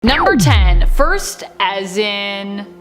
Number 10. First as in...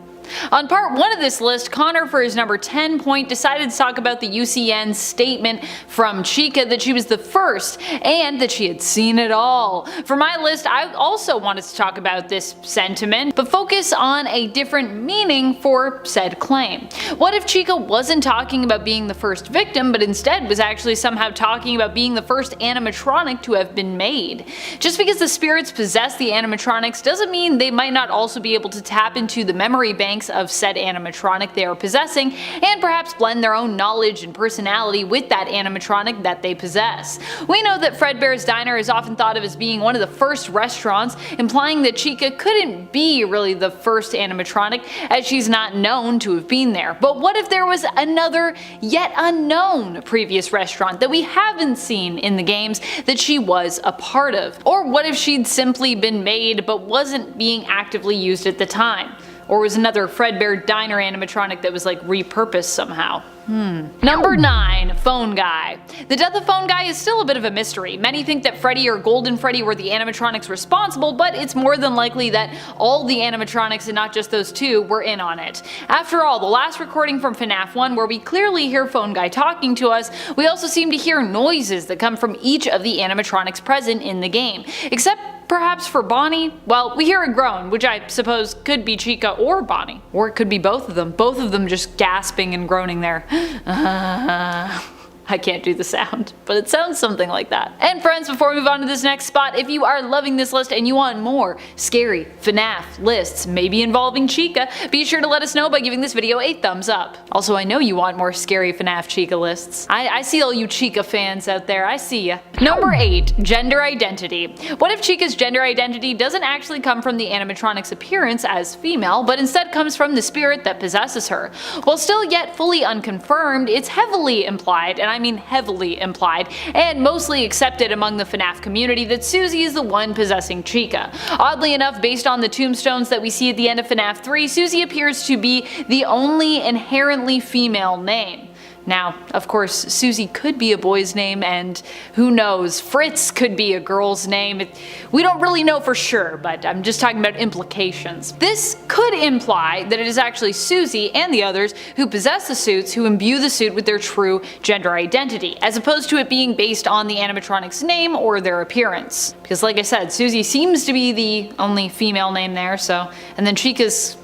On part 1 of this list, Connor, for his number 10 point, decided to talk about the UCN statement from Chica that she was the first and that she had seen it all. For my list, I also wanted to talk about this sentiment, but focus on a different meaning for said claim. What if Chica wasn't talking about being the first victim, but instead was actually somehow talking about being the first animatronic to have been made? Just because the spirits possess the animatronics doesn't mean they might not also be able to tap into the memory banks of said animatronic they are possessing, and perhaps blend their own knowledge and personality with that animatronic that they possess. We know that Fredbear's Diner is often thought of as being one of the first restaurants, implying that Chica couldn't be really the first animatronic, as she's not known to have been there. But what if there was another, yet unknown previous restaurant that we haven't seen in the games that she was a part of? Or what if she'd simply been made but wasn't being actively used at the time? Or was another Fredbear Diner animatronic that was like repurposed somehow? Number 9. Phone Guy. The death of Phone Guy is still a bit of a mystery. Many think that Freddy or Golden Freddy were the animatronics responsible, but it's more than likely that all the animatronics and not just those two were in on it. After all, the last recording from FNAF 1 where we clearly hear Phone Guy talking to us, we also seem to hear noises that come from each of the animatronics present in the game. Except perhaps for Bonnie, well, we hear a groan, which I suppose could be Chica or Bonnie. Or it could be both of them just gasping and groaning there. I can't do the sound, but it sounds something like that. And friends, before we move on to this next spot, if you are loving this list and you want more scary FNAF lists, maybe involving Chica, be sure to let us know by giving this video a thumbs up. Also, I know you want more scary FNAF Chica lists. I see all you Chica fans out there, I see ya. Number 8. Gender Identity. What if Chica's gender identity doesn't actually come from the animatronic's appearance as female, but instead comes from the spirit that possesses her? While still yet fully unconfirmed, it's heavily implied, and I mean heavily implied, and mostly accepted among the FNAF community that Susie is the one possessing Chica. Oddly enough, based on the tombstones that we see at the end of FNAF 3, Susie appears to be the only inherently female name. Now, of course, Susie could be a boy's name, and who knows, Fritz could be a girl's name. We don't really know for sure, but I'm just talking about implications. This could imply that it is actually Susie and the others who possess the suits who imbue the suit with their true gender identity, as opposed to it being based on the animatronic's name or their appearance. Because like I said, Susie seems to be the only female name there, and then Chica's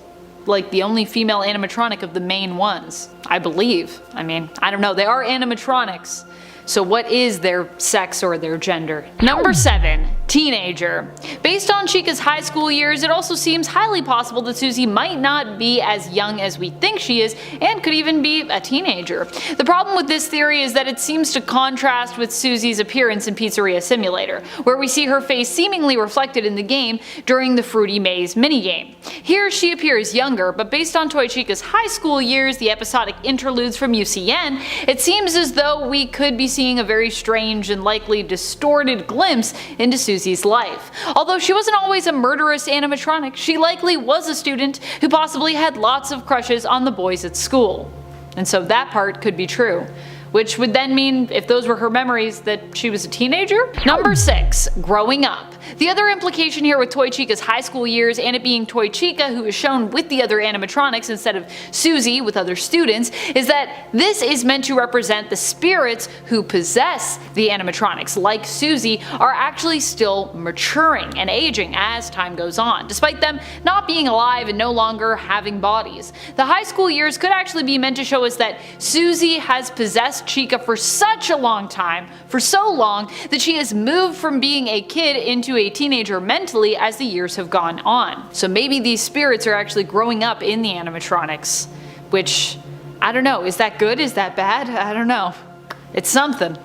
like the only female animatronic of the main ones, I believe. I mean, I don't know, they are animatronics, so what is their sex or their gender? Number 7. Teenager. Based on Chica's high school years, it also seems highly possible that Susie might not be as young as we think she is, and could even be a teenager. The problem with this theory is that it seems to contrast with Susie's appearance in Pizzeria Simulator, where we see her face seemingly reflected in the game during the Fruity Maze minigame. Here she appears younger, but based on Toy Chica's high school years, the episodic interludes from UCN, it seems as though we could be seeing a very strange and likely distorted glimpse into Susie's life. Although she wasn't always a murderous animatronic, she likely was a student who possibly had lots of crushes on the boys at school. And so that part could be true. Which would then mean, if those were her memories, that she was a teenager? Number 6. Growing up. The other implication here with Toy Chica's high school years and it being Toy Chica who is shown with the other animatronics instead of Susie with other students is that this is meant to represent the spirits who possess the animatronics, like Susie, are actually still maturing and aging as time goes on, despite them not being alive and no longer having bodies. The high school years could actually be meant to show us that Susie has possessed Chica for such a long time, for so long, that she has moved from being a kid into a teenager mentally as the years have gone on. So maybe these spirits are actually growing up in the animatronics, which, I don't know, is that good? Is that bad? I don't know. It's something.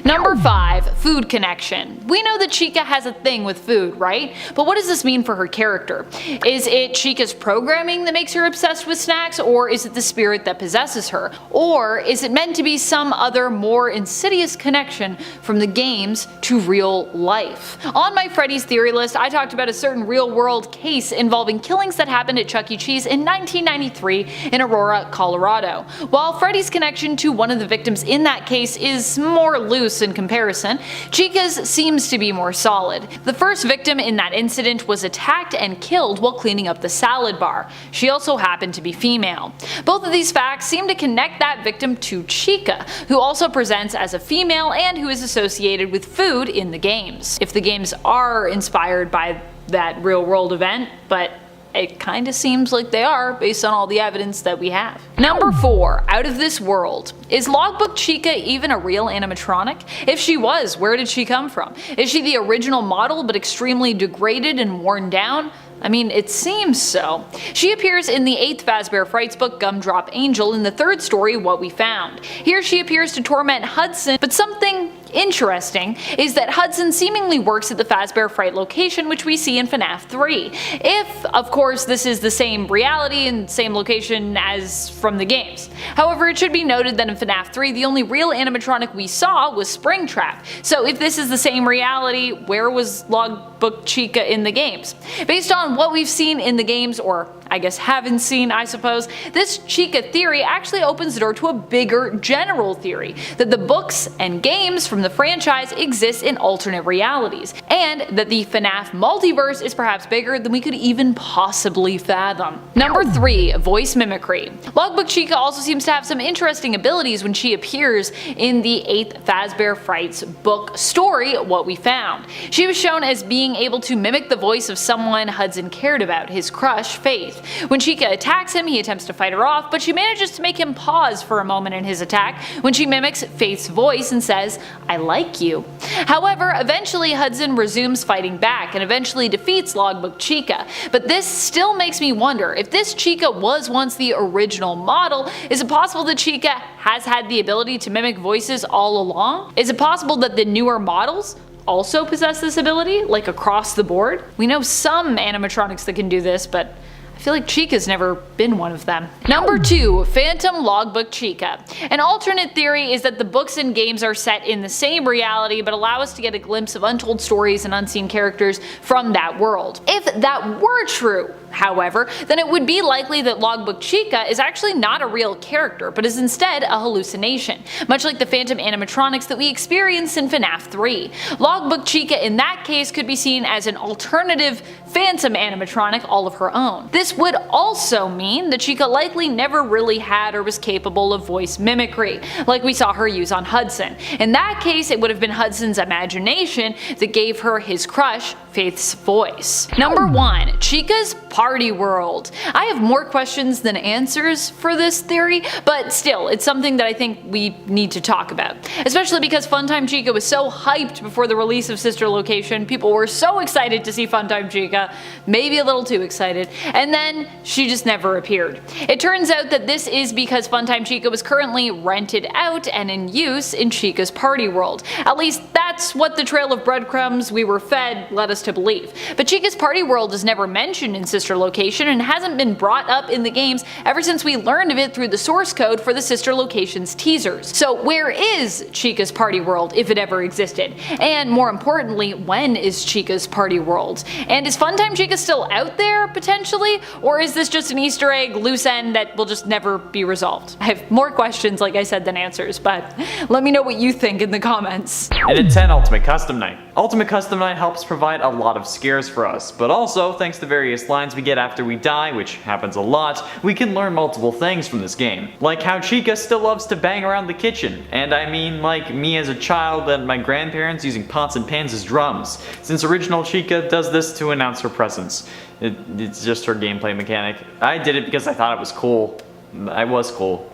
Number 5. Food connection. We know that Chica has a thing with food, right? But what does this mean for her character? Is it Chica's programming that makes her obsessed with snacks, or is it the spirit that possesses her? Or is it meant to be some other more insidious connection from the games to real life? On my Freddy's theory list, I talked about a certain real-world case involving killings that happened at Chuck E. Cheese in 1993 in Aurora, Colorado. While Freddy's connection to one of the victims in that case is more loose in comparison. Chica's seems to be more solid. The first victim in that incident was attacked and killed while cleaning up the salad bar. She also happened to be female. Both of these facts seem to connect that victim to Chica, who also presents as a female and who is associated with food in the games. If the games are inspired by that real world event, but it kinda seems like they are based on all the evidence that we have. Number 4. Out of this world. Is Logbook Chica even a real animatronic? If she was, where did she come from? Is she the original model but extremely degraded and worn down? I mean, it seems so. She appears in the 8th Fazbear Frights book Gumdrop Angel in the 3rd story What We Found. Here she appears to torment Hudson, but something interesting is that Hudson seemingly works at the Fazbear Fright location which we see in FNAF 3. If, of course, this is the same reality and same location as from the games. However, it should be noted that in FNAF 3 the only real animatronic we saw was Springtrap. So if this is the same reality, where was Logbook Chica in the games? Based on what we've seen in the games, or I guess haven't seen, I suppose, this Chica theory actually opens the door to a bigger general theory, that the books and games from the franchise exist in alternate realities, and that the FNAF multiverse is perhaps bigger than we could even possibly fathom. Number 3. Voice mimicry. Logbook Chica also seems to have some interesting abilities when she appears in the 8th Fazbear Frights book story What We Found. She was shown as being able to mimic the voice of someone Hudson cared about, his crush, Faith. When Chica attacks him, he attempts to fight her off, but she manages to make him pause for a moment in his attack when she mimics Faith's voice and says, "I like you." However, eventually Hudson resumes fighting back and eventually defeats Logbook Chica, but this still makes me wonder if this Chica was once the original model. Is it possible that Chica has had the ability to mimic voices all along? Is it possible that the newer models also possess this ability, like across the board? We know some animatronics that can do this, but I feel like Chica's never been one of them. Number 2. Phantom Logbook Chica. An alternate theory is that the books and games are set in the same reality but allow us to get a glimpse of untold stories and unseen characters from that world. If that were true, however, then it would be likely that Logbook Chica is actually not a real character, but is instead a hallucination, much like the phantom animatronics that we experience in FNAF 3. Logbook Chica in that case could be seen as an alternative phantom animatronic all of her own. This would also mean that Chica likely never really had or was capable of voice mimicry, like we saw her use on Hudson. In that case, it would have been Hudson's imagination that gave her his crush, Faith's voice. Number 1. Chica's Party World. I have more questions than answers for this theory, but still, it's something that I think we need to talk about. Especially because Funtime Chica was so hyped before the release of Sister Location, people were so excited to see Funtime Chica, maybe a little too excited, and then she just never appeared. It turns out that this is because Funtime Chica was currently rented out and in use in Chica's Party World. At least that's what the trail of breadcrumbs we were fed led us to believe. But Chica's Party World is never mentioned in Sister Location and hasn't been brought up in the games ever since we learned of it through the source code for the Sister Location's teasers. So where is Chica's Party World, if it ever existed? And more importantly, when is Chica's Party World? And is Funtime Chica still out there, potentially? Or is this just an Easter egg loose end that will just never be resolved? I have more questions, like I said, than answers, but let me know what you think in the comments. And at 10, Ultimate Custom Night. Ultimate Custom Night helps provide a lot of scares for us, but also, thanks to various lines we get after we die, which happens a lot, we can learn multiple things from this game. Like how Chica still loves to bang around the kitchen, and I mean like me as a child and my grandparents using pots and pans as drums, since original Chica does this to announce her presence. It's just her gameplay mechanic. I did it because I thought it was cool. I was cool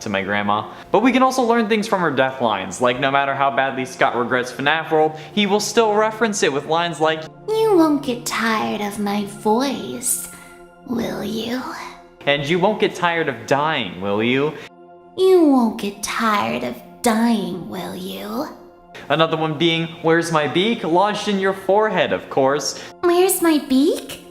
to my grandma. But we can also learn things from her death lines, like no matter how badly Scott regrets FNAF World, he will still reference it with lines like, "You won't get tired of my voice, will you? and you won't get tired of dying, will you? You won't get tired of dying, will you?" Another one being, "Where's my beak?" lodged in your forehead, of course. Where's my beak?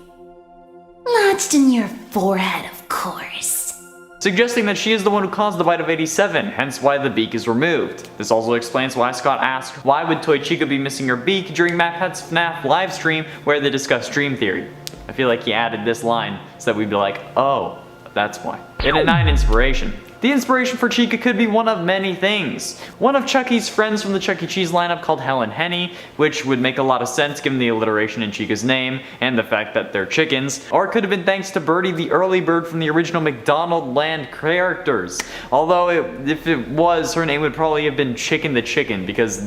Lodged in your forehead, of course. Suggesting that she is the one who caused the bite of 87, hence why the beak is removed. This also explains why Scott asked, why would Toy Chica be missing her beak during MatPat's FNAF livestream where they discussed dream theory. I feel like he added this line so that we'd be like, oh, that's why. And at 9, inspiration. The inspiration for Chica could be one of many things. One of Chucky's friends from the Chuck E. Cheese lineup called Helen Henny, which would make a lot of sense given the alliteration in Chica's name and the fact that they're chickens, or it could have been thanks to Birdie the early bird from the original McDonald Land characters. Although if it was, her name would probably have been Chicken the Chicken, because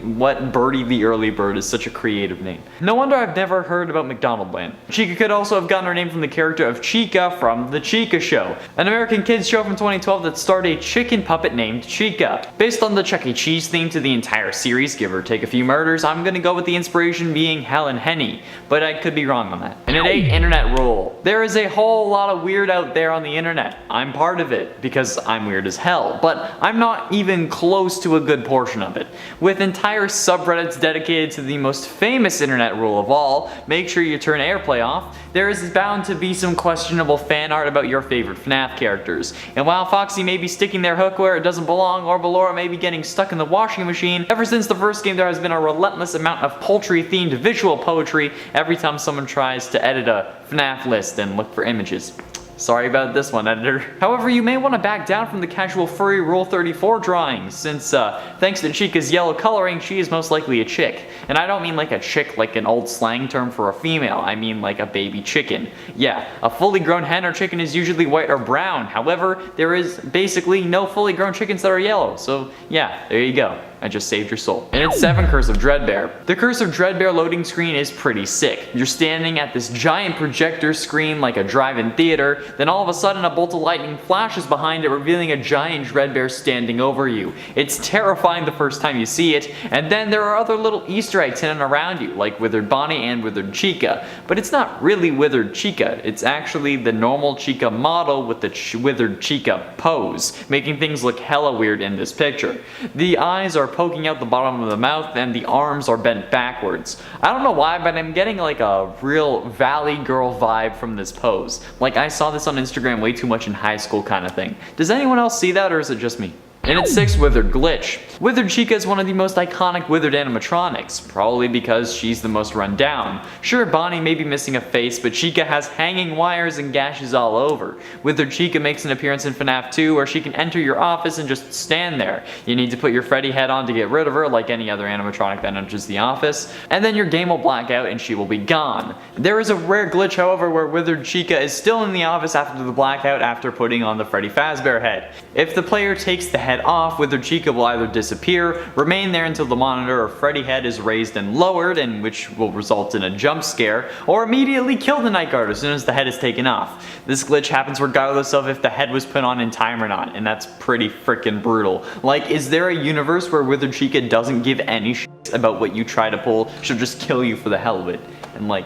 what Birdie the early bird is such a creative name. No wonder I've never heard about McDonald Land. Chica could also have gotten her name from the character of Chica from The Chica Show, an American kids show from 2012 that starred a chicken puppet named Chica. Based on the Chuck E. Cheese theme to the entire series, give or take a few murders, I'm gonna go with the inspiration being Helen Henny, but I could be wrong on that. And at 8, internet rule. There is a whole lot of weird out there on the internet. I'm part of it, because I'm weird as hell, but I'm not even close to a good portion of it. With entire subreddits dedicated to the most famous internet rule of all, make sure you turn airplay off, there is bound to be some questionable fan art about your favorite FNAF characters. And while Foxy may be sticking their hook where it doesn't belong, or Ballora may be getting stuck in the washing machine, ever since the first game there has been a relentless amount of poultry-themed visual poetry every time someone tries to edit a FNAF list and look for images. Sorry about this one, editor. However, you may want to back down from the casual furry Rule 34 drawings, since thanks to Chica's yellow coloring, she is most likely a chick. And I don't mean like a chick like an old slang term for a female, I mean like a baby chicken. Yeah, a fully grown hen or chicken is usually white or brown, however, there is basically no fully grown chickens that are yellow, so yeah, there you go. I just saved your soul. And it's 7, Curse of Dreadbear. The Curse of Dreadbear loading screen is pretty sick. You're standing at this giant projector screen like a drive-in theater, then all of a sudden a bolt of lightning flashes behind it, revealing a giant Dreadbear standing over you. It's terrifying the first time you see it, and then there are other little Easter eggs hidden around you, like Withered Bonnie and Withered Chica. But it's not really Withered Chica, it's actually the normal Chica model with the Withered Chica pose, making things look hella weird in this picture. The eyes are poking out the bottom of the mouth and the arms are bent backwards. I don't know why, but I'm getting like a real Valley Girl vibe from this pose. Like I saw this on Instagram way too much in high school kind of thing. Does anyone else see that, or is it just me? And at 6, Withered Glitch. Withered Chica is one of the most iconic Withered animatronics, probably because she's the most run down. Sure, Bonnie may be missing a face, but Chica has hanging wires and gashes all over. Withered Chica makes an appearance in FNAF 2 where she can enter your office and just stand there. You need to put your Freddy head on to get rid of her, like any other animatronic that enters the office, and then your game will black out and she will be gone. There is a rare glitch, however, where Withered Chica is still in the office after the blackout after putting on the Freddy Fazbear head. If the player takes the head off, Withered Chica will either disappear, remain there until the monitor or Freddy head is raised and lowered, and which will result in a jump scare, or immediately kill the night guard as soon as the head is taken off. This glitch happens regardless of if the head was put on in time or not, and that's pretty freaking brutal. Like, is there a universe where Withered Chica doesn't give any shit about what you try to pull? She'll just kill you for the hell of it. And like,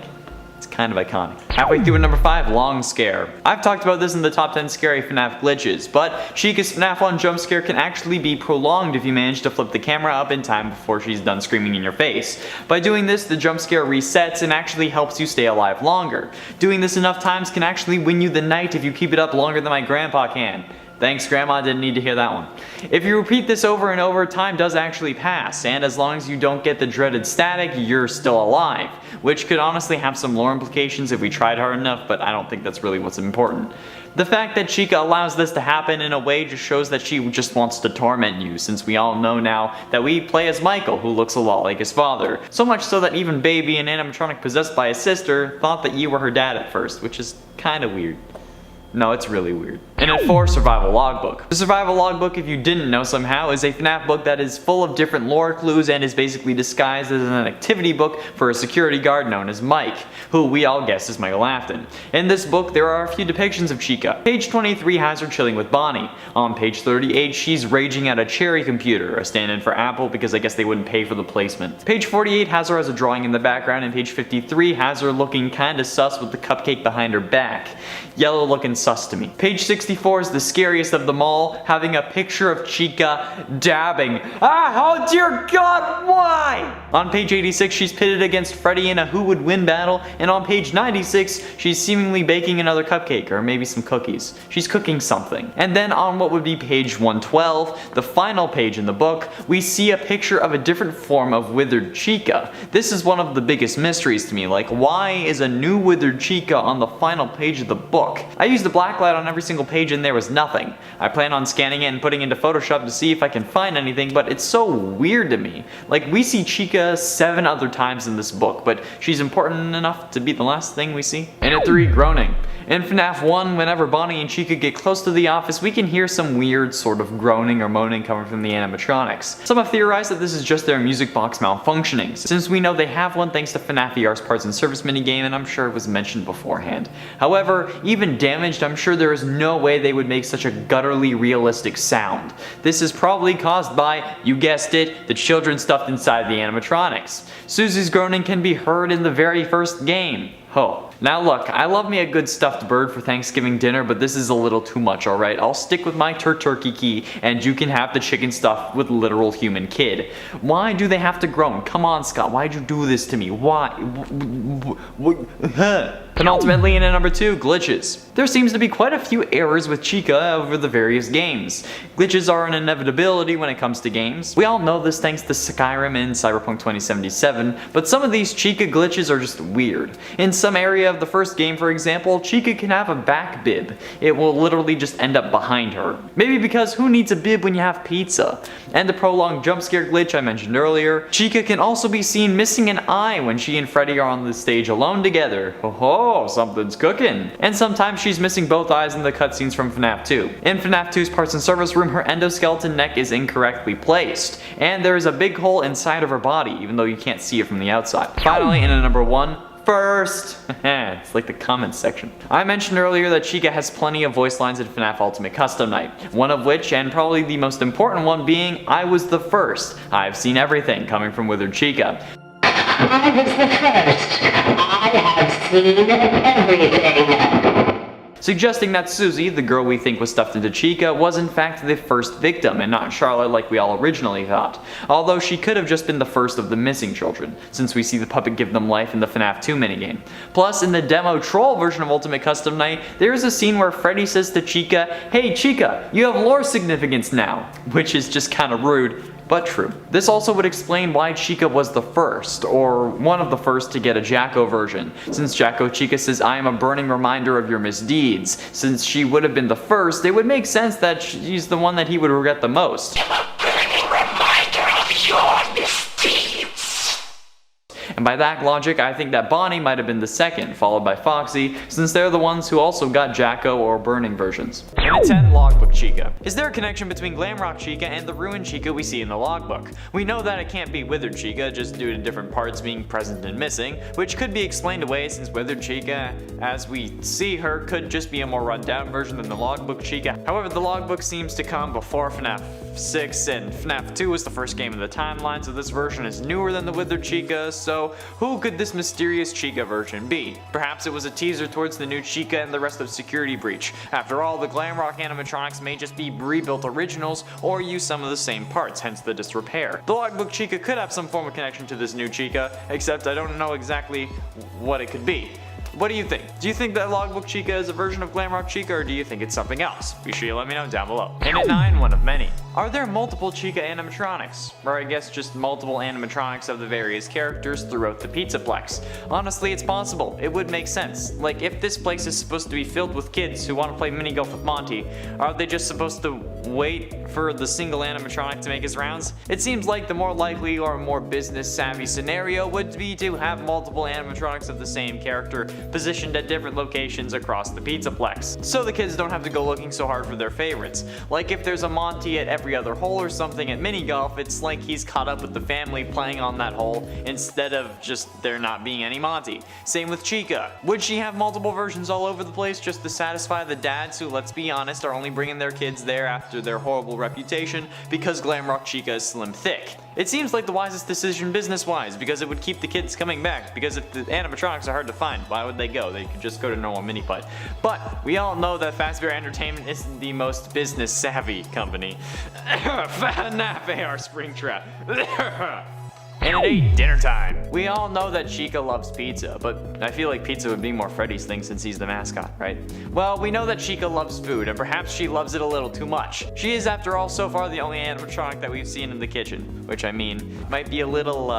it's kind of iconic. Halfway through at number 5, Long Scare. I've talked about this in the top 10 scary FNAF glitches, but Chica's FNAF 1 jump scare can actually be prolonged if you manage to flip the camera up in time before she's done screaming in your face. By doing this, the jump scare resets and actually helps you stay alive longer. Doing this enough times can actually win you the night if you keep it up longer than my grandpa can. Thanks, Grandma, didn't need to hear that one. If you repeat this over and over, time does actually pass, and as long as you don't get the dreaded static, you're still alive, which could honestly have some lore implications if we tried hard enough, but I don't think that's really what's important. The fact that Chica allows this to happen in a way just shows that she just wants to torment you, since we all know now that we play as Michael, who looks a lot like his father. So much so that even Baby, an animatronic possessed by his sister, thought that you were her dad at first, which is kinda weird. No, it's really weird. And at 4, Survival Logbook. The Survival Logbook, if you didn't know somehow, is a FNAF book that is full of different lore clues and is basically disguised as an activity book for a security guard known as Mike, who we all guess is Michael Afton. In this book, there are a few depictions of Chica. Page 23 has her chilling with Bonnie. On page 38, she's raging at a Cherry computer, a stand-in for Apple because I guess they wouldn't pay for the placement. Page 48 has her as a drawing in the background, and page 53 has her looking kinda sus with the cupcake behind her back. Yellow looking sus to me. Page 64 is the scariest of them all, having a picture of Chica dabbing. Oh dear God, why? On page 86, she's pitted against Freddy in a who would win battle, and on page 96, she's seemingly baking another cupcake, or maybe some cookies. She's cooking something. And then on what would be page 112, the final page in the book, we see a picture of a different form of Withered Chica. This is one of the biggest mysteries to me, like why is a new Withered Chica on the final page of the book? book. I used a blacklight on every single page and there was nothing. I plan on scanning it and putting it into Photoshop to see if I can find anything, but it's so weird to me. Like, we see Chica 7 other times in this book, but she's important enough to be the last thing we see. And at 3, groaning. In FNAF 1, whenever Bonnie and Chica get close to the office, we can hear some weird sort of groaning or moaning coming from the animatronics. Some have theorized that this is just their music box malfunctioning, since we know they have one thanks to FNAF ER's parts and service minigame, and I'm sure it was mentioned beforehand. However, even damaged, I'm sure there is no way they would make such a gutturally realistic sound. This is probably caused by, you guessed it, the children stuffed inside the animatronics. Susie's groaning can be heard in the very first game. Oh. Now look, I love me a good stuffed bird for Thanksgiving dinner, but this is a little too much, alright? I'll stick with my turkey key, and you can have the chicken stuffed with literal human kid. Why do they have to groan? Come on, Scott, why'd you do this to me? Why? Penultimately, in at number 2, glitches. There seems to be quite a few errors with Chica over the various games. Glitches are an inevitability when it comes to games. We all know this thanks to Skyrim and Cyberpunk 2077, but some of these Chica glitches are just weird. In some area of the first game, for example, Chica can have a back bib. It will literally just end up behind her. Maybe because who needs a bib when you have pizza? And the prolonged jump scare glitch I mentioned earlier. Chica can also be seen missing an eye when she and Freddy are on the stage alone together. Oh, something's cooking. And sometimes she's missing both eyes in the cutscenes from FNAF 2. In FNAF 2's parts and service room, her endoskeleton neck is incorrectly placed, and there is a big hole inside of her body, even though you can't see it from the outside. Finally, in at number 1, first. It's like the comments section. I mentioned earlier that Chica has plenty of voice lines in FNAF Ultimate Custom Night, one of which, and probably the most important one, being, I was the first. I've seen everything, coming from Withered Chica. I was the first. I have seen everything. Suggesting that Susie, the girl we think was stuffed into Chica, was in fact the first victim and not Charlotte like we all originally thought. Although she could have just been the first of the missing children, since we see the puppet give them life in the FNAF 2 minigame. Plus, in the demo troll version of Ultimate Custom Night, there is a scene where Freddy says to Chica, "Hey Chica, you have lore significance now," which is just kinda rude, but true. This also would explain why Chica was the first, or one of the first, to get a Jacko version, since Jacko Chica says, "I am a burning reminder of your misdeeds." Since she would have been the first, it would make sense that she's the one that he would regret the most. And by that logic, I think that Bonnie might have been the second, followed by Foxy, since they're the ones who also got Jacko or burning versions. And at 10, Logbook Chica. Is there a connection between Glamrock Chica and the ruined Chica we see in the logbook? We know that it can't be Withered Chica, just due to different parts being present and missing, which could be explained away since Withered Chica, as we see her, could just be a more run-down version than the Logbook Chica. However, the logbook seems to come before FNAF 6, and FNAF 2 was the first game in the timeline, so this version is newer than the Withered Chica, so who could this mysterious Chica version be? Perhaps it was a teaser towards the new Chica and the rest of Security Breach. After all, the Glamrock animatronics may just be rebuilt originals or use some of the same parts, hence the disrepair. The Logbook Chica could have some form of connection to this new Chica, except I don't know exactly what it could be. What do you think? Do you think that Logbook Chica is a version of Glamrock Chica, or do you think it's something else? Be sure you let me know down below. And at 9, one of many. Are there multiple Chica animatronics? Or I guess just multiple animatronics of the various characters throughout the Pizzaplex? Honestly, it's possible. It would make sense. Like, if this place is supposed to be filled with kids who want to play mini golf with Monty, are they just supposed to wait for the single animatronic to make his rounds? It seems like the more likely or more business savvy scenario would be to have multiple animatronics of the same character positioned at different locations across the Pizzaplex, so the kids don't have to go looking so hard for their favorites. Like if there's a Monty at every other hole or something at mini golf, it's like he's caught up with the family playing on that hole instead of just there not being any Monty. Same with Chica. Would she have multiple versions all over the place just to satisfy the dads who, let's be honest, are only bringing their kids there after their horrible reputation because Glamrock Chica is slim thick? It seems like the wisest decision business-wise, because it would keep the kids coming back, because if the animatronics are hard to find, why would they go? They could just go to normal mini-putt. But we all know that Fazbear Entertainment isn't the most business-savvy company. FNAF AR Springtrap. And at 8, dinner time. We all know that Chica loves pizza, but I feel like pizza would be more Freddy's thing since he's the mascot, right? Well, we know that Chica loves food, and perhaps she loves it a little too much. She is, after all, so far the only animatronic that we've seen in the kitchen, which I mean, might be a little,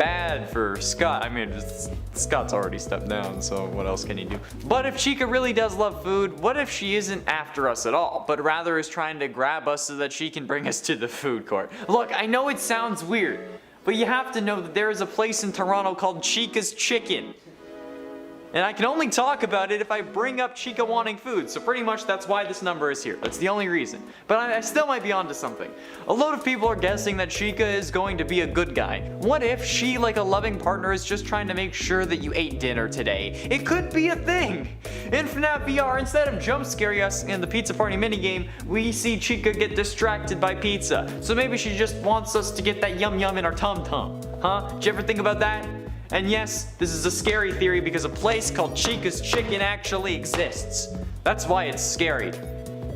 bad for Scott. I mean, Scott's already stepped down, so what else can he do? But if Chica really does love food, what if she isn't after us at all, but rather is trying to grab us so that she can bring us to the food court? Look, I know it sounds weird, but you have to know that there is a place in Toronto called Chica's Chicken. And I can only talk about it if I bring up Chica wanting food, so pretty much that's why this number is here. That's the only reason. But I still might be onto something. A lot of people are guessing that Chica is going to be a good guy. What if she, like a loving partner, is just trying to make sure that you ate dinner today? It could be a thing! In FNAF VR, instead of jump scaring us in the pizza party minigame, we see Chica get distracted by pizza. So maybe she just wants us to get that yum yum in our tum tum. Huh? Did you ever think about that? And yes, this is a scary theory because a place called Chica's Chicken actually exists. That's why it's scary.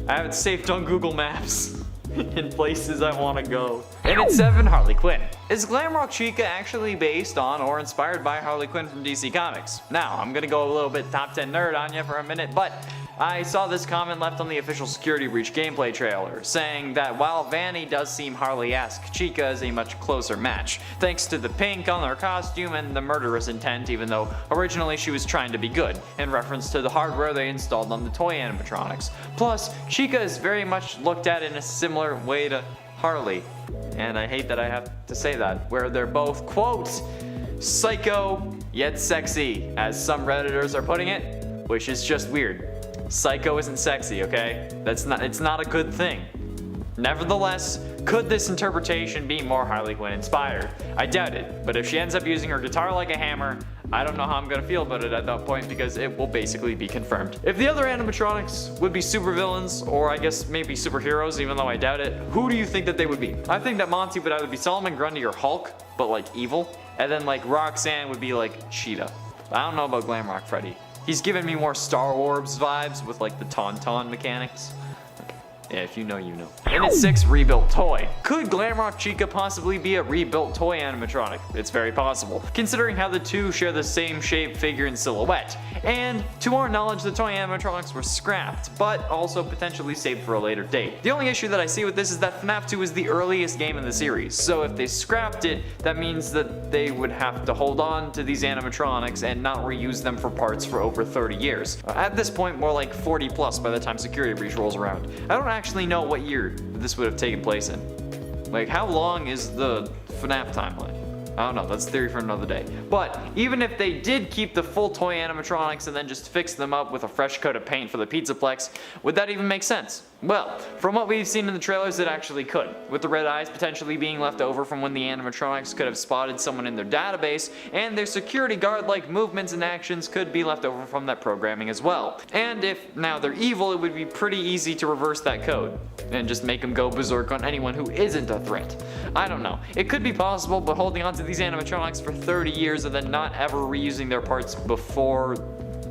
I have it saved on Google Maps in places I want to go. And at 7, Harley Quinn. Is Glamrock Chica actually based on or inspired by Harley Quinn from DC Comics? Now, I'm gonna go a little bit top 10 nerd on you for a minute, but I saw this comment left on the official Security Breach gameplay trailer, saying that while Vanny does seem Harley-esque, Chica is a much closer match, thanks to the pink on her costume and the murderous intent, even though originally she was trying to be good, in reference to the hardware they installed on the toy animatronics. Plus, Chica is very much looked at in a similar way to Harley, and I hate that I have to say that, where they're both, quote, psycho yet sexy, as some Redditors are putting it, which is just weird. Psycho isn't sexy, okay? It's not a good thing. Nevertheless, could this interpretation be more Harley Quinn inspired? I doubt it, but if she ends up using her guitar like a hammer, I don't know how I'm gonna feel about it at that point because it will basically be confirmed. If the other animatronics would be supervillains, or I guess maybe superheroes, even though I doubt it, who do you think that they would be? I think that Monty would either be Solomon Grundy or Hulk, but like evil, and then like Roxanne would be like Cheetah. I don't know about Glamrock Freddy. He's giving me more Star Wars vibes with like the Tauntaun mechanics. Yeah, if you know, you know. And at 6, rebuilt toy. Could Glamrock Chica possibly be a rebuilt toy animatronic? It's very possible, considering how the two share the same shape, figure, and silhouette. And to our knowledge, the toy animatronics were scrapped, but also potentially saved for a later date. The only issue that I see with this is that FNAF 2 is the earliest game in the series, so if they scrapped it, that means that they would have to hold on to these animatronics and not reuse them for parts for over 30 years. At this point, more like 40 plus by the time Security Breach rolls around. I don't actually know what year this would have taken place in. Like, how long is the FNAF timeline? I don't know, that's theory for another day. But even if they did keep the full toy animatronics and then just fix them up with a fresh coat of paint for the Pizzaplex, would that even make sense? Well, from what we've seen in the trailers, it actually could, with the red eyes potentially being left over from when the animatronics could have spotted someone in their database, and their security guard-like movements and actions could be left over from that programming as well. And if now they're evil, it would be pretty easy to reverse that code, and just make them go berserk on anyone who isn't a threat. I don't know. It could be possible, but holding on to these animatronics for 30 years and then not ever reusing their parts before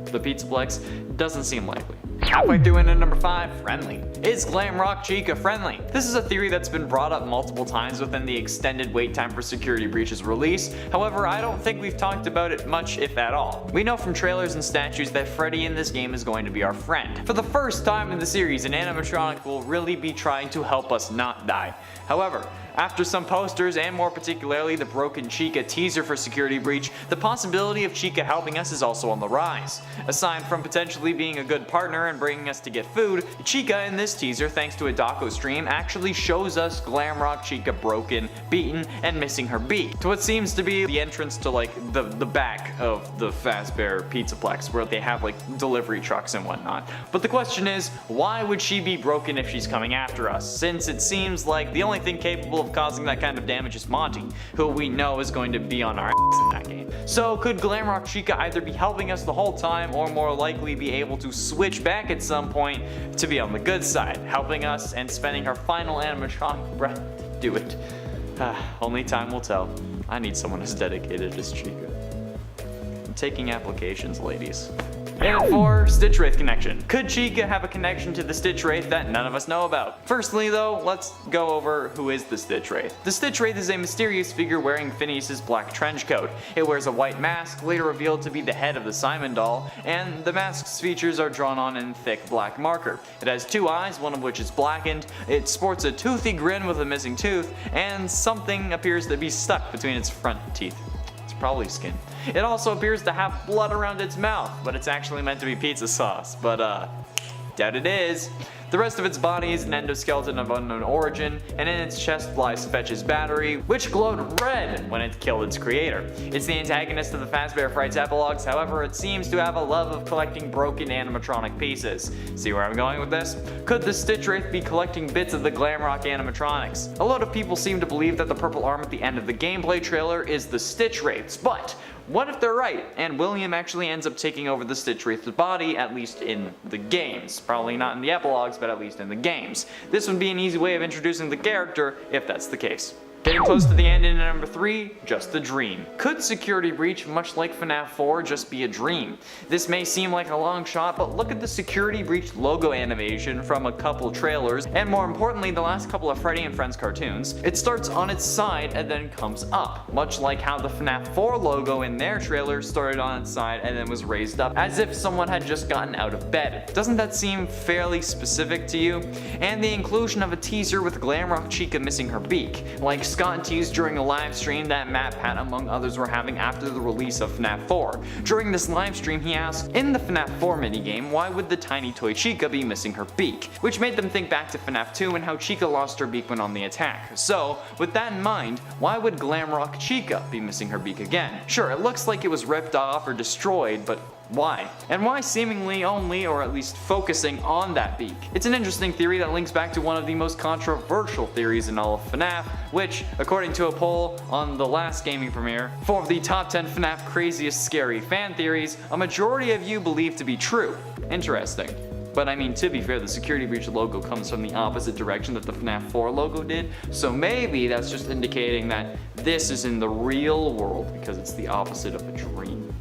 the Pizzaplex doesn't seem likely. Halfway through into number 5, friendly. Is Glamrock Chica friendly? This is a theory that's been brought up multiple times within the extended wait time for Security Breach's release. However, I don't think we've talked about it much, if at all. We know from trailers and statues that Freddy in this game is going to be our friend. For the first time in the series, an animatronic will really be trying to help us not die. However, after some posters, and more particularly the Broken Chica teaser for Security Breach, the possibility of Chica helping us is also on the rise. Aside from potentially being a good partner and bringing us to get food, Chica in this teaser, thanks to a doco stream, actually shows us Glamrock Chica broken, beaten, and missing her beak, to what seems to be the entrance to like the back of the Fazbear Pizzaplex, where they have like delivery trucks and whatnot. But the question is, why would she be broken if she's coming after us, since it seems like the only thing capable of causing that kind of damage is Monty, who we know is going to be on our ass in that game. So could Glamrock Chica either be helping us the whole time, or more likely be able to switch back at some point to be on the good side, helping us and spending her final animatronic breath to do it? Only time will tell. I need someone as dedicated as Chica. I'm taking applications, ladies. And 4, Stitch Wraith connection. Could Chica have a connection to the Stitch Wraith that none of us know about? Firstly though, let's go over who is the Stitch Wraith. The Stitch Wraith is a mysterious figure wearing Phineas's black trench coat. It wears a white mask, later revealed to be the head of the Simon doll, and the mask's features are drawn on in thick black marker. It has 2 eyes, one of which is blackened, it sports a toothy grin with a missing tooth, and something appears to be stuck between its front teeth. probably skin. It also appears to have blood around its mouth, but it's actually meant to be pizza sauce, but doubt it is. The rest of its body is an endoskeleton of unknown origin, and in its chest lies Fetch's battery, which glowed red when it killed its creator. It's the antagonist of the Fazbear Frights epilogues, however it seems to have a love of collecting broken animatronic pieces. See where I'm going with this? Could the Stitch Wraith be collecting bits of the Glamrock animatronics? A lot of people seem to believe that the purple arm at the end of the gameplay trailer is the Stitch Wraith's, but what if they're right, and William actually ends up taking over the Stitch Wraith's body, at least in the games. Probably not in the epilogues, but at least in the games. This would be an easy way of introducing the character, if that's the case. Getting close to the end in number 3, just a dream. Could Security Breach, much like FNAF 4, just be a dream? This may seem like a long shot, but look at the Security Breach logo animation from a couple trailers, and more importantly, the last couple of Freddy and Friends cartoons. It starts on its side and then comes up, much like how the FNAF 4 logo in their trailer started on its side and then was raised up, as if someone had just gotten out of bed. Doesn't that seem fairly specific to you? And the inclusion of a teaser with Glamrock Chica missing her beak, like Scott teased during a live stream that Matt Pat among others were having after the release of FNAF 4. During this live stream he asked, in the FNAF 4 minigame, why would the tiny toy Chica be missing her beak? Which made them think back to FNAF 2 and how Chica lost her beak when on the attack. So, with that in mind, why would Glamrock Chica be missing her beak again? Sure, it looks like it was ripped off or destroyed, but why? And why seemingly only, or at least focusing on that beak? It's an interesting theory that links back to one of the most controversial theories in all of FNAF, which, according to a poll on the last gaming premiere, 4 of the top 10 FNAF craziest scary fan theories, a majority of you believe to be true. Interesting. But I mean, to be fair, the Security Breach logo comes from the opposite direction that the FNAF 4 logo did, so maybe that's just indicating that this is in the real world because it's the opposite of a dream.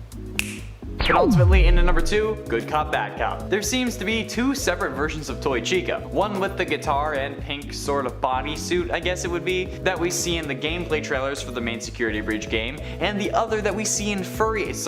But ultimately, into number 2, Good Cop, Bad Cop. There seems to be 2 separate versions of Toy Chica. One with the guitar and pink sort of bodysuit, I guess it would be, that we see in the gameplay trailers for the main Security Breach game, and the other that we see in Fury's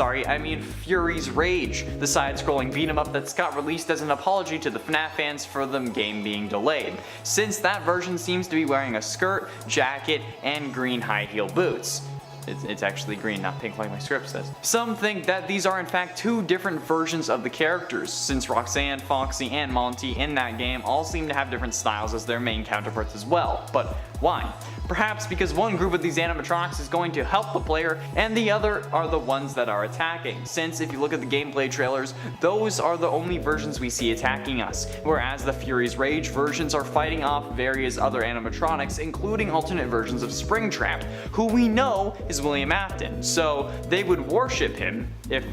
Rage, the side-scrolling beat-em-up that's got released as an apology to the FNAF fans for the game being delayed, since that version seems to be wearing a skirt, jacket, and green high-heel boots. It's actually green, not pink like my script says. Some think that these are in fact 2 different versions of the characters, since Roxanne, Foxy, and Monty in that game all seem to have different styles as their main counterparts as well. But why? Perhaps because one group of these animatronics is going to help the player and the other are the ones that are attacking, since if you look at the gameplay trailers, those are the only versions we see attacking us, whereas the Fury's Rage versions are fighting off various other animatronics, including alternate versions of Springtrap, who we know is William Afton, so they would worship him if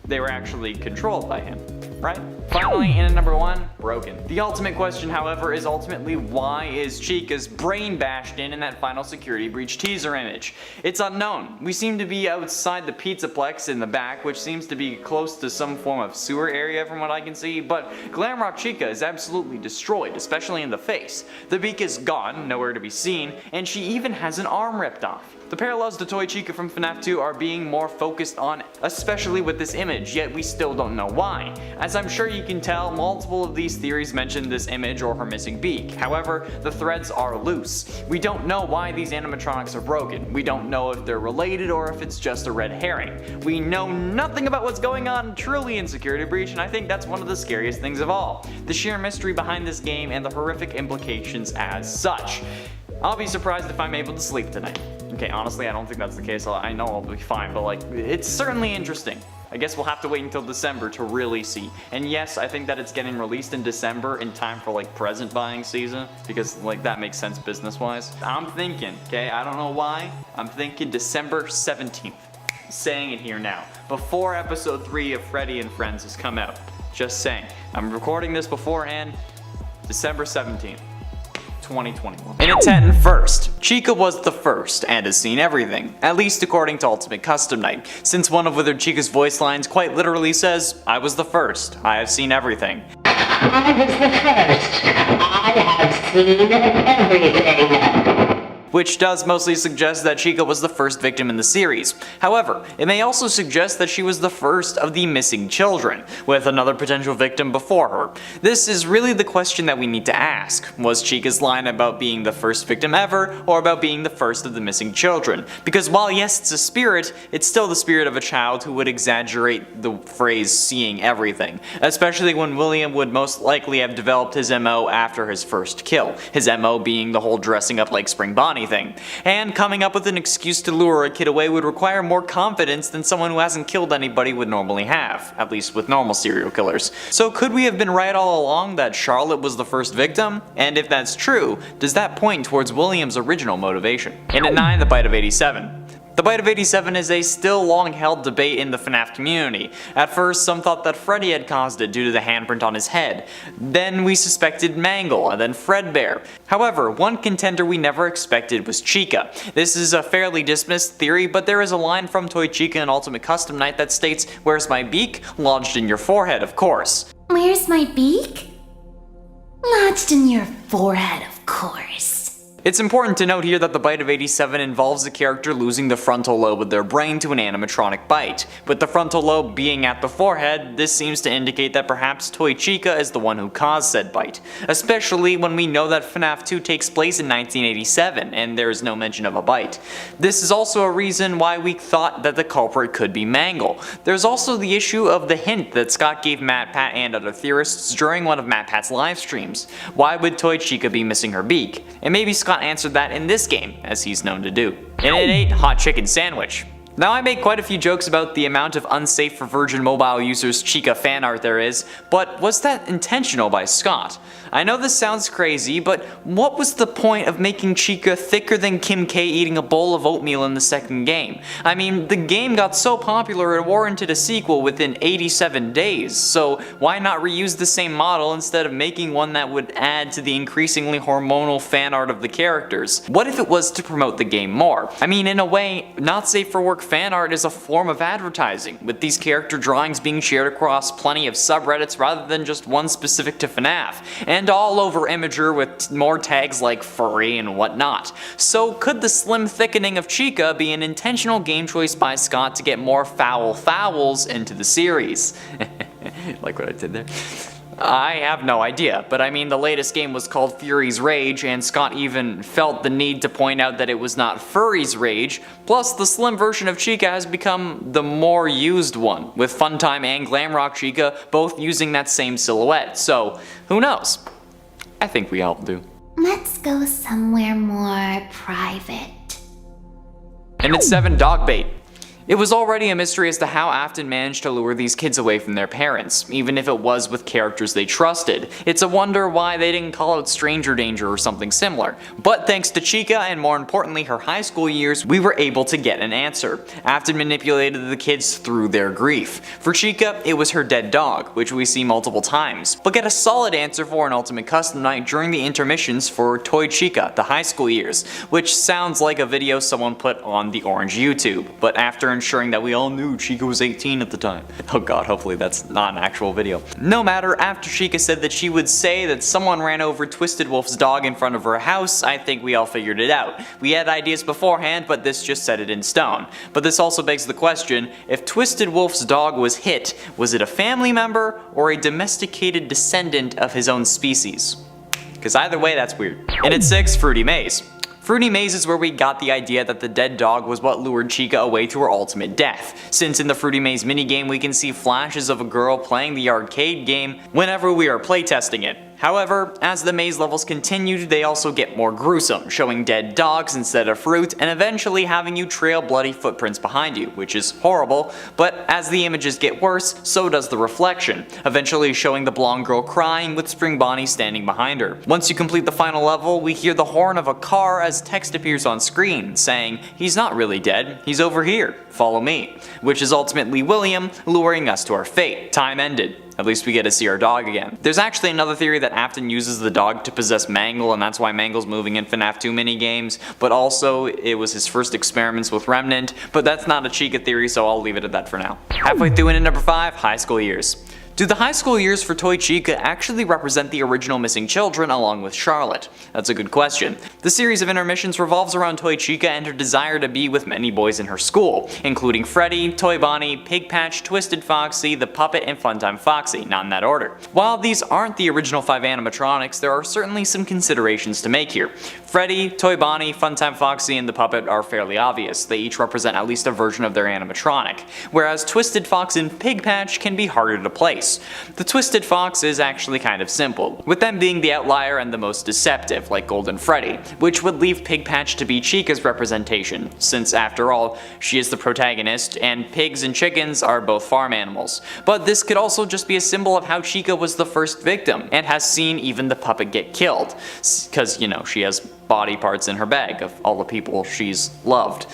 they were actually controlled by him, right? Finally, in at number 1, Broken. The ultimate question, however, is ultimately why is Chica's brain bashed in that final Security Breach teaser image? It's unknown. We seem to be outside the Pizzaplex in the back, which seems to be close to some form of sewer area from what I can see, but Glamrock Chica is absolutely destroyed, especially in the face. The beak is gone, nowhere to be seen, and she even has an arm ripped off. The parallels to Toy Chica from FNAF 2 are being more focused on, especially with this image, yet we still don't know why. As I'm sure you can tell, multiple of these theories mention this image or her missing beak. However, the threads are loose. We don't know why these animatronics are broken. We don't know if they're related or if it's just a red herring. We know nothing about what's going on truly in Security Breach, and I think that's one of the scariest things of all. The sheer mystery behind this game and the horrific implications as such. I'll be surprised if I'm able to sleep tonight. Okay, honestly, I don't think that's the case. I know I'll be fine, but like, it's certainly interesting. I guess we'll have to wait until December to really see. And yes, I think that it's getting released in December in time for like present buying season, because like that makes sense business-wise. I'm thinking, okay, I don't know why, I'm thinking December 17th. Saying it here now, before episode 3 of Freddy and Friends has come out. Just saying. I'm recording this beforehand, December 17th. 2021. In its 10 first, Chica was the first and has seen everything, at least according to Ultimate Custom Night, since one of Withered Chica's voice lines quite literally says, "I was the first, I have seen everything." I was the first. I have seen everything. which does mostly suggest that Chica was the first victim in the series. However, it may also suggest that she was the first of the missing children, with another potential victim before her. This is really the question that we need to ask. Was Chica's line about being the first victim ever, or about being the first of the missing children? Because while yes, it's a spirit, it's still the spirit of a child who would exaggerate the phrase seeing everything, especially when William would most likely have developed his MO after his first kill, his MO being the whole dressing up like Spring Bonnie thing. And coming up with an excuse to lure a kid away would require more confidence than someone who hasn't killed anybody would normally have, at least with normal serial killers. So could we have been right all along that Charlotte was the first victim? And if that's true, does that point towards William's original motivation? And at 9, the Bite of 87. The Bite of 87 is a still long-held debate in the FNAF community. At first, some thought that Freddy had caused it due to the handprint on his head. Then we suspected Mangle, and then Fredbear. However, one contender we never expected was Chica. This is a fairly dismissed theory, but there is a line from Toy Chica in Ultimate Custom Night that states, "Where's my beak? Lodged in your forehead, of course." Where's my beak? Lodged in your forehead, of course. It's important to note here that the Bite of 87 involves the character losing the frontal lobe of their brain to an animatronic bite. With the frontal lobe being at the forehead, this seems to indicate that perhaps Toy Chica is the one who caused said bite, especially when we know that FNAF 2 takes place in 1987 and there is no mention of a bite. This is also a reason why we thought that the culprit could be Mangle. There's also the issue of the hint that Scott gave MatPat and other theorists during one of MatPat's live streams. Why would Toy Chica be missing her beak? And maybe Scott answered that in this game, as he's known to do. And at 8, Hot Chicken Sandwich. Now I make quite a few jokes about the amount of unsafe for Virgin Mobile users Chica fan art there is, but was that intentional by Scott? I know this sounds crazy, but what was the point of making Chica thicker than Kim K eating a bowl of oatmeal in the second game? I mean, the game got so popular it warranted a sequel within 87 days, so why not reuse the same model instead of making one that would add to the increasingly hormonal fan art of the characters? What if it was to promote the game more? I mean, in a way, not safe for work fan art is a form of advertising, with these character drawings being shared across plenty of subreddits rather than just one specific to FNAF, and all over Imgur with more tags like furry and whatnot. So could the slim thickening of Chica be an intentional game choice by Scott to get more foul fouls into the series? Like what I did there? I have no idea, but I mean the latest game was called Fury's Rage, and Scott even felt the need to point out that it was not Furry's Rage, plus the slim version of Chica has become the more used one, with Funtime and Glamrock Chica both using that same silhouette, so who knows? I think we all do. Let's go somewhere more private. And it's 7, Dog Bait. It was already a mystery as to how Afton managed to lure these kids away from their parents, even if it was with characters they trusted. It's a wonder why they didn't call out Stranger Danger or something similar. But thanks to Chica, and more importantly her high school years, we were able to get an answer. Afton manipulated the kids through their grief. For Chica, it was her dead dog, which we see multiple times, but get a solid answer for an Ultimate Custom Night during the intermissions for Toy Chica, the high school years, which sounds like a video someone put on the Orange YouTube, but after ensuring that we all knew Chica was 18 at the time. Oh god, hopefully that's not an actual video. No matter, after Chica said that she would say that someone ran over Twisted Wolf's dog in front of her house, I think we all figured it out. We had ideas beforehand, but this just set it in stone. But this also begs the question, if Twisted Wolf's dog was hit, was it a family member or a domesticated descendant of his own species? Because either way, that's weird. And at 6, Fruity Maze. Fruity Maze is where we got the idea that the dead dog was what lured Chica away to her ultimate death, since in the Fruity Maze minigame we can see flashes of a girl playing the arcade game whenever we are playtesting it. However, as the maze levels continued, they also get more gruesome, showing dead dogs instead of fruit, and eventually having you trail bloody footprints behind you, which is horrible, but as the images get worse, so does the reflection, eventually showing the blonde girl crying with Spring Bonnie standing behind her. Once you complete the final level, we hear the horn of a car as text appears on screen, saying, "He's not really dead, he's over here, follow me," which is ultimately William luring us to our fate. Time ended. At least we get to see our dog again. There's actually another theory that Afton uses the dog to possess Mangle, and that's why Mangle's moving in FNAF 2 minigames, but also it was his first experiments with Remnant, but that's not a Chica theory, so I'll leave it at that for now. Halfway through into number 5, high school years. Do the high school years for Toy Chica actually represent the original missing children along with Charlotte? That's a good question. The series of intermissions revolves around Toy Chica and her desire to be with many boys in her school, including Freddy, Toy Bonnie, Pig Patch, Twisted Foxy, the Puppet, and Funtime Foxy, not in that order. While these aren't the original 5 animatronics, there are certainly some considerations to make here. Freddy, Toy Bonnie, Funtime Foxy, and the Puppet are fairly obvious. They each represent at least a version of their animatronic, whereas Twisted Fox and Pig Patch can be harder to place. The Twisted Fox is actually kind of simple, with them being the outlier and the most deceptive, like Golden Freddy, which would leave Pig Patch to be Chica's representation, since after all, she is the protagonist, and pigs and chickens are both farm animals. But this could also just be a symbol of how Chica was the first victim, and has seen even the puppet get killed, cause you know, she has body parts in her bag of all the people she's loved.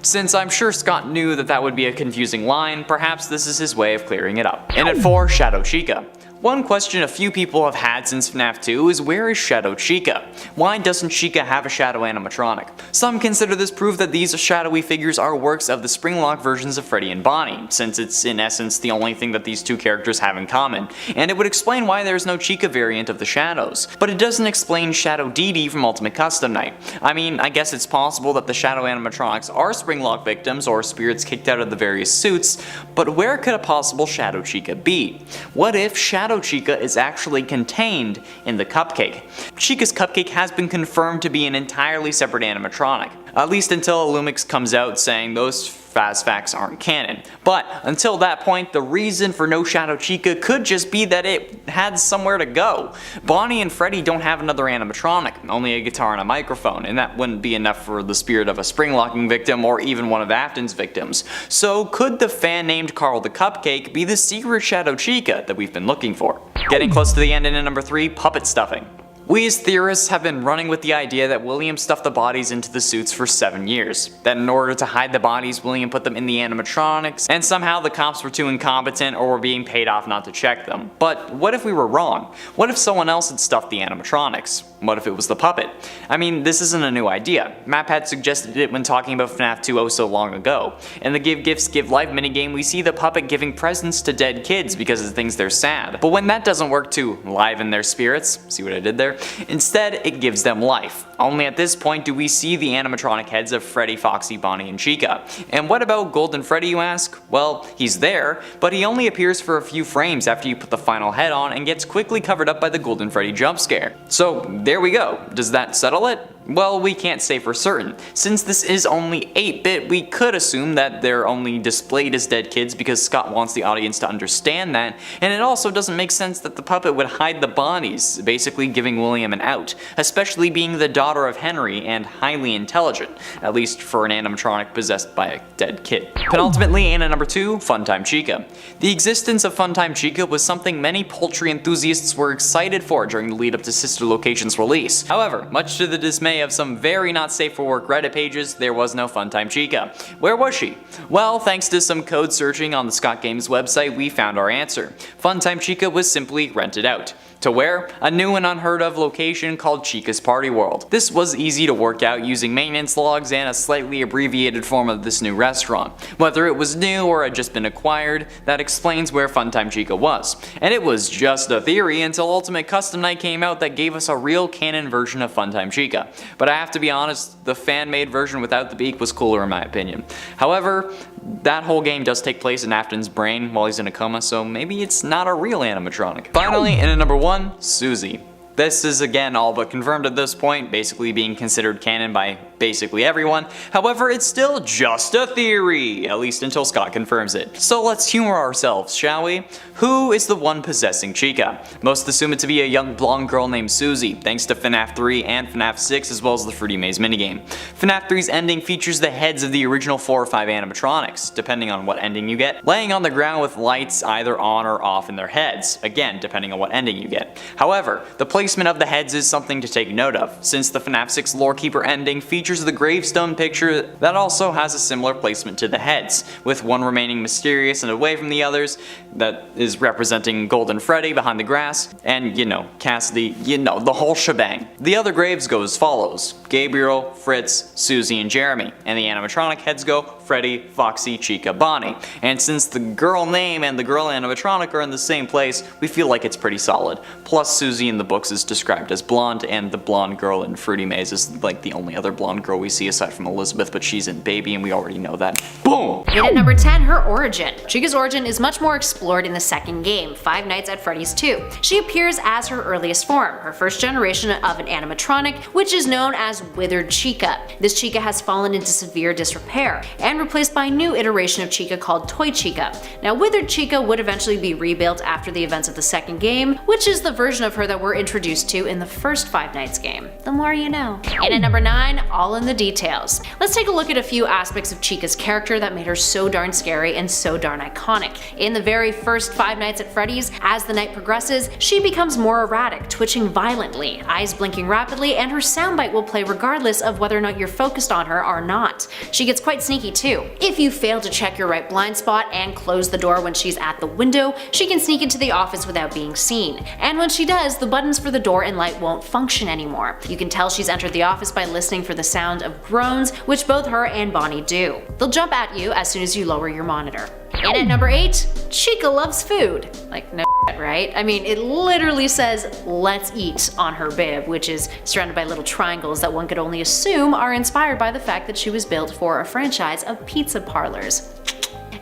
Since I'm sure Scott knew that would be a confusing line, perhaps this is his way of clearing it up. And at 4, Shadow Chica. One question a few people have had since FNAF 2 is, where is Shadow Chica? Why doesn't Chica have a shadow animatronic? Some consider this proof that these shadowy figures are works of the spring-lock versions of Freddy and Bonnie, since it's in essence the only thing that these two characters have in common, and it would explain why there's no Chica variant of the Shadows. But it doesn't explain Shadow Dee Dee from Ultimate Custom Night. I mean, I guess it's possible that the shadow animatronics are spring-lock victims or spirits kicked out of the various suits, but where could a possible Shadow Chica be? What if Shadow Chica is actually contained in the cupcake? Chica's cupcake has been confirmed to be an entirely separate animatronic, at least until Illumix comes out saying those fast facts aren't canon. But until that point, the reason for no Shadow Chica could just be that it had somewhere to go. Bonnie and Freddy don't have another animatronic, only a guitar and a microphone, and that wouldn't be enough for the spirit of a spring-locking victim or even one of Afton's victims. So could the fan named Carl the Cupcake be the secret Shadow Chica that we've been looking for? Getting close to the end, and at number 3, puppet stuffing. We as theorists have been running with the idea that William stuffed the bodies into the suits for 7 years. That in order to hide the bodies, William put them in the animatronics, and somehow the cops were too incompetent or were being paid off not to check them. But what if we were wrong? What if someone else had stuffed the animatronics? What if it was the puppet? I mean, this isn't a new idea. Map had suggested it when talking about FNAF 2 oh so long ago. In the Give Gifts Give Life minigame, we see the puppet giving presents to dead kids because it thinks they're sad. But when that doesn't work to liven their spirits, see what I did there? Instead, it gives them life. Only at this point do we see the animatronic heads of Freddy, Foxy, Bonnie, and Chica. And what about Golden Freddy, you ask? Well, he's there, but he only appears for a few frames after you put the final head on and gets quickly covered up by the Golden Freddy jump scare. So there we go. Does that settle it? Well, we can't say for certain. Since this is only 8-bit, we could assume that they're only displayed as dead kids because Scott wants the audience to understand that, and it also doesn't make sense that the puppet would hide the bodies, basically giving William an out, especially being the daughter of Henry and highly intelligent, at least for an animatronic possessed by a dead kid. Penultimately, and at number 2, Funtime Chica. The existence of Funtime Chica was something many poultry enthusiasts were excited for during the lead up to Sister Location's release. However, much to the dismay of some very not safe for work Reddit pages, there was no Funtime Chica. Where was she? Well, thanks to some code searching on the Scott Games website, we found our answer. Funtime Chica was simply rented out. To where? A new and unheard of location called Chica's Party World. This was easy to work out using maintenance logs and a slightly abbreviated form of this new restaurant. Whether it was new or had just been acquired, that explains where Funtime Chica was. And it was just a theory until Ultimate Custom Night came out that gave us a real canon version of Funtime Chica. But I have to be honest, the fan-made version without the beak was cooler in my opinion. However, that whole game does take place in Afton's brain while he's in a coma, so maybe it's not a real animatronic. Finally, in at number 1, Susie. This is again all but confirmed at this point, basically being considered canon by basically everyone. However, it's still just a theory, at least until Scott confirms it. So let's humor ourselves, shall we? Who is the one possessing Chica? Most assume it to be a young blonde girl named Susie, thanks to FNAF 3 and FNAF 6 as well as the Fruity Maze minigame. FNAF 3's ending features the heads of the original 4 or 5 animatronics, depending on what ending you get, laying on the ground with lights either on or off in their heads, again depending on what ending you get. However, the placement of the heads is something to take note of, since the FNAF 6 Lorekeeper ending features the gravestone picture that also has a similar placement to the heads, with one remaining mysterious and away from the others, that is representing Golden Freddy behind the grass, and Cassidy, the whole shebang. The other graves go as follows: Gabriel, Fritz, Susie, and Jeremy, and the animatronic heads go Freddy, Foxy, Chica, Bonnie. And since the girl name and the girl animatronic are in the same place, we feel like it's pretty solid. Plus Susie in the books is described as blonde, and the blonde girl in Fruity Maze is like the only other blonde girl we see aside from Elizabeth, but she's in Baby and we already know that. Boom! And at number 10, her origin. Chica's origin is much more explored in the second game, Five Nights at Freddy's 2. She appears as her earliest form, her first generation of an animatronic, which is known as Withered Chica. This Chica has fallen into severe disrepair, and replaced by a new iteration of Chica called Toy Chica. Now Withered Chica would eventually be rebuilt after the events of the second game, which is the version of her that we're introduced to in the first Five Nights game. The more you know. And at number 9, all in the details. Let's take a look at a few aspects of Chica's character that made her so darn scary and so darn iconic. In the very first Five Nights at Freddy's, as the night progresses, she becomes more erratic, twitching violently, eyes blinking rapidly, and her soundbite will play regardless of whether or not you're focused on her or not. She gets quite sneaky too. If you fail to check your right blind spot and close the door when she's at the window, she can sneak into the office without being seen. And when she does, the buttons for the door and light won't function anymore. You can tell she's entered the office by listening for the sound of groans, which both her and Bonnie do. They'll jump at you as soon as you lower your monitor. And at number 8, Chica loves food. Like, no shit, right? I mean, it literally says "let's eat" on her bib, which is surrounded by little triangles that one could only assume are inspired by the fact that she was built for a franchise of pizza parlors.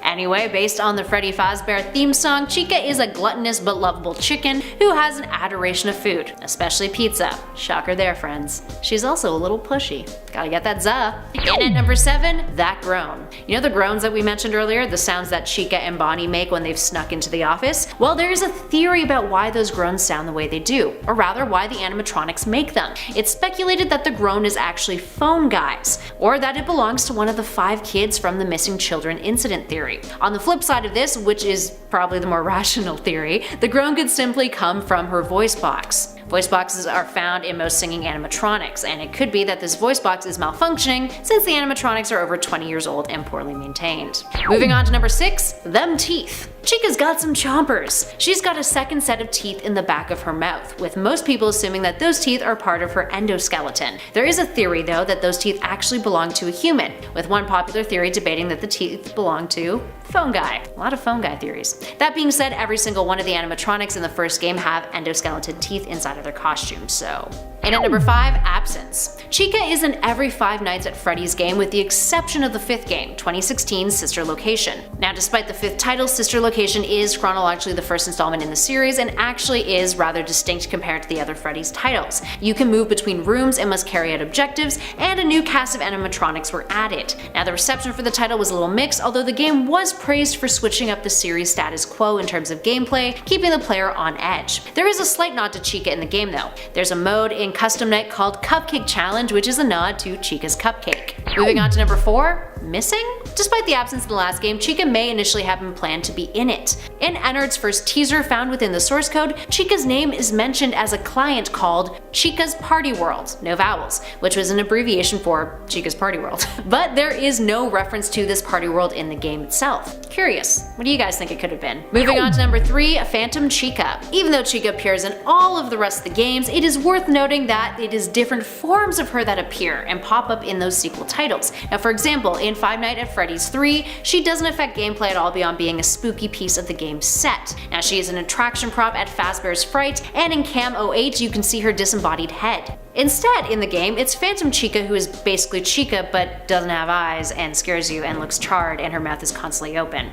Anyway, based on the Freddy Fazbear theme song, Chica is a gluttonous but lovable chicken who has an adoration of food, especially pizza. Shocker there, friends. She's also a little pushy. Gotta get that za. And at number 7, that groan. You know the groans that we mentioned earlier, the sounds that Chica and Bonnie make when they've snuck into the office? Well, there's a theory about why those groans sound the way they do, or rather why the animatronics make them. It's speculated that the groan is actually phone guys, or that it belongs to one of the 5 kids from the missing children incident theory. On the flip side of this, which is probably the more rational theory, the groan could simply come from her voice box. Voice boxes are found in most singing animatronics, and it could be that this voice box is malfunctioning since the animatronics are over 20 years old and poorly maintained. Moving on to number 6, them teeth. Chica's got some chompers. She's got a second set of teeth in the back of her mouth, with most people assuming that those teeth are part of her endoskeleton. There is a theory though that those teeth actually belong to a human, with one popular theory debating that the teeth belong to phone guy. A lot of phone guy theories. That being said, every single one of the animatronics in the first game have endoskeleton teeth inside of their costumes, so. And at number 5, absence. Chica is in every Five Nights at Freddy's game with the exception of the 5th game, 2016's Sister Location. Now despite the 5th title, Sister Location is chronologically the first installment in the series and actually is rather distinct compared to the other Freddy's titles. You can move between rooms and must carry out objectives, and a new cast of animatronics were added. Now the reception for the title was a little mixed, although the game was praised for switching up the series status quo in terms of gameplay, keeping the player on edge. There is a slight nod to Chica in the game though. There's a mode in Custom Night called Cupcake Challenge, which is a nod to Chica's cupcake. Moving on to number 4, missing? Despite the absence in the last game, Chica may initially have been planned to be in it. In Ennard's first teaser found within the source code, Chica's name is mentioned as a client called Chica's Party World, no vowels, which was an abbreviation for Chica's Party World. But there is no reference to this party world in the game itself. Curious, what do you guys think it could have been? Moving on to number 3, Phantom Chica. Even though Chica appears in all of the rest of the games, it is worth noting that it is different forms of her that appear and pop up in those sequel titles. Now for example, in Five Nights at Freddy's 3, she doesn't affect gameplay at all beyond being a spooky piece of the game's set. Now she is an attraction prop at Fazbear's Fright, and in Cam 08 you can see her disembodied head. Instead, in the game, it's Phantom Chica who is basically Chica but doesn't have eyes and scares you and looks charred and her mouth is constantly open.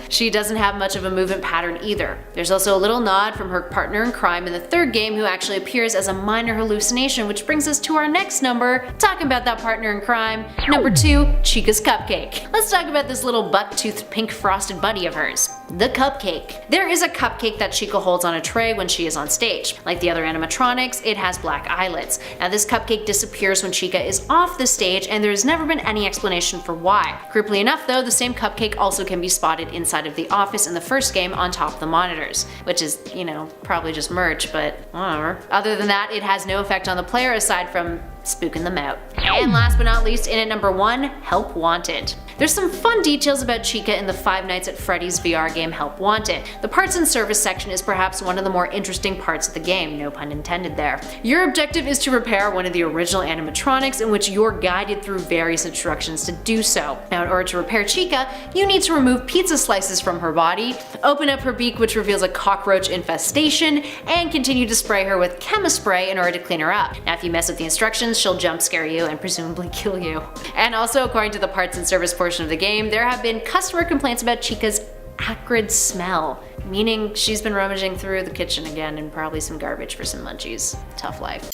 She doesn't have much of a movement pattern either. There's also a little nod from her partner in crime in the 3rd game who actually appears as a minor hallucination, which brings us to our next number, talking about that partner in crime, number 2, Chica's cupcake. Let's talk about this little buck-toothed pink frosted buddy of hers, the cupcake. There is a cupcake that Chica holds on a tray when she is on stage. Like the other animatronics, it has black eyelids. Now this cupcake disappears when Chica is off the stage, and there has never been any explanation for why. Creepily enough though, the same cupcake also can be spotted inside of the office in the first game on top of the monitors, which is, you know, probably just merch, but whatever. Other than that, it has no effect on the player aside from spooking them out. And last but not least, in at number 1, Help Wanted. There's some fun details about Chica in the Five Nights at Freddy's VR game Help Wanted. The parts and service section is perhaps one of the more interesting parts of the game, no pun intended there. Your objective is to repair one of the original animatronics, in which you're guided through various instructions to do so. Now, in order to repair Chica, you need to remove pizza slices from her body, open up her beak which reveals a cockroach infestation, and continue to spray her with chemispray in order to clean her up. Now, if you mess with the instructions, she'll jump scare you and presumably kill you. And also, according to the parts and service portion of the game, there have been customer complaints about Chica's acrid smell, meaning she's been rummaging through the kitchen again and probably some garbage for some munchies. Tough life.